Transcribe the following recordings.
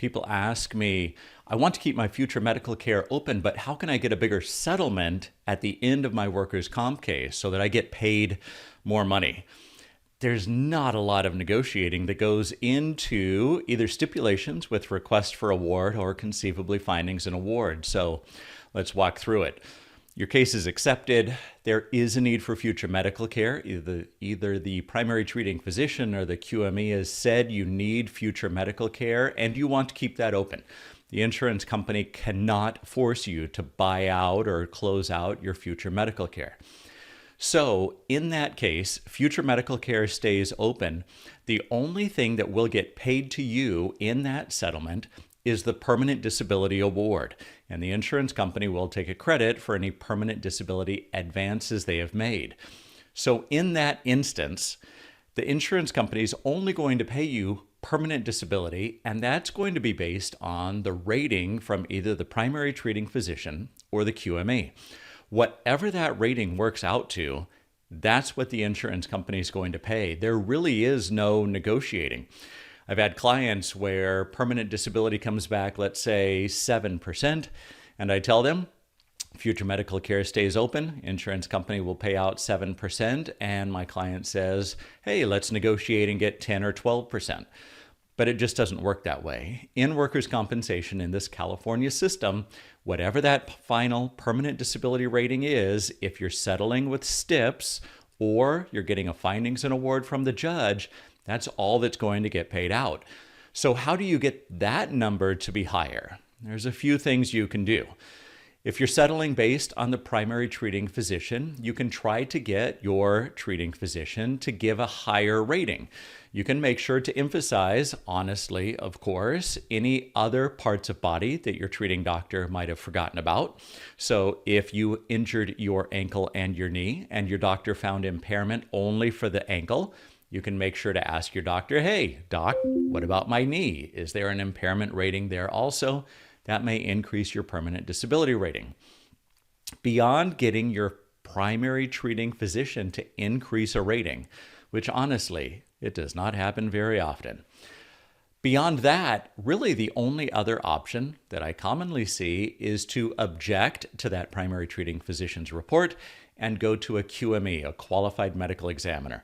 People ask me, I want to keep my future medical care open, but how can I get a bigger settlement at the end of my workers' comp case so that I get paid more money? There's not a lot of negotiating that goes into either stipulations with request for award or conceivably findings and award. So let's walk through it. Your case is accepted. There is a need for future medical care. Either the primary treating physician or the QME has said you need future medical care and you want to keep that open. The insurance company cannot force you to buy out or close out your future medical care. So in that case, future medical care stays open. The only thing that will get paid to you in that settlement is the permanent disability award, and the insurance company will take a credit for any permanent disability advances they have made. So in that instance, the insurance company is only going to pay you permanent disability, and that's going to be based on the rating from either the primary treating physician or the QME. Whatever that rating works out to, that's what the insurance company is going to pay. There really is no negotiating. I've had clients where permanent disability comes back, let's say 7%, and I tell them future medical care stays open, insurance company will pay out 7%, and my client says, hey, let's negotiate and get 10 or 12%. But it just doesn't work that way. In workers' compensation in this California system, whatever that final permanent disability rating is, if you're settling with Stips or you're getting a findings and award from the judge, that's all that's going to get paid out. So how do you get that number to be higher? There's a few things you can do. If you're settling based on the primary treating physician, you can try to get your treating physician to give a higher rating. You can make sure to emphasize, honestly, of course, any other parts of body that your treating doctor might have forgotten about. So if you injured your ankle and your knee and your doctor found impairment only for the ankle, you can make sure to ask your doctor, hey, doc, what about my knee? Is there an impairment rating there also? That may increase your permanent disability rating. Beyond getting your primary treating physician to increase a rating, which honestly, it does not happen very often. Beyond that, really the only other option that I commonly see is to object to that primary treating physician's report and go to a QME, a qualified medical examiner.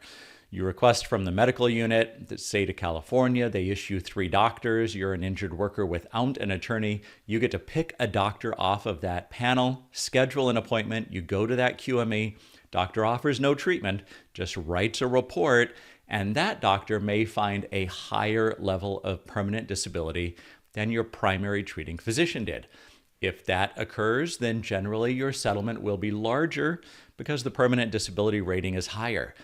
You request from the medical unit, the state of California, they issue 3 doctors, you're an injured worker without an attorney, you get to pick a doctor off of that panel, schedule an appointment, you go to that QME, doctor offers no treatment, just writes a report, and that doctor may find a higher level of permanent disability than your primary treating physician did. If that occurs, then generally your settlement will be larger because the permanent disability rating is higher.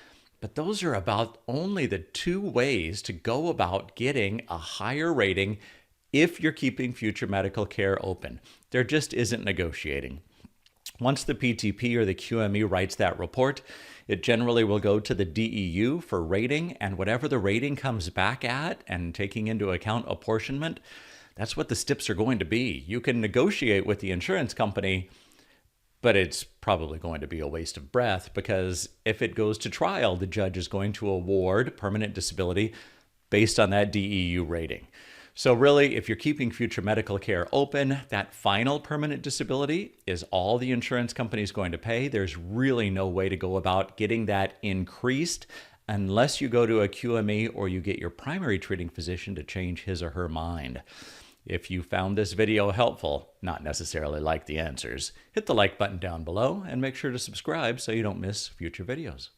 But those are about only the 2 ways to go about getting a higher rating if you're keeping future medical care open. There just isn't negotiating. Once the PTP or the QME writes that report, it generally will go to the DEU for rating, and whatever the rating comes back at, and taking into account apportionment, that's what the Stips are going to be. You can negotiate with the insurance company, but it's probably going to be a waste of breath because if it goes to trial, the judge is going to award permanent disability based on that DEU rating. So really, if you're keeping future medical care open, that final permanent disability is all the insurance company is going to pay. There's really no way to go about getting that increased unless you go to a QME or you get your primary treating physician to change his or her mind. If you found this video helpful, not necessarily like the answers, hit the like button down below and make sure to subscribe so you don't miss future videos.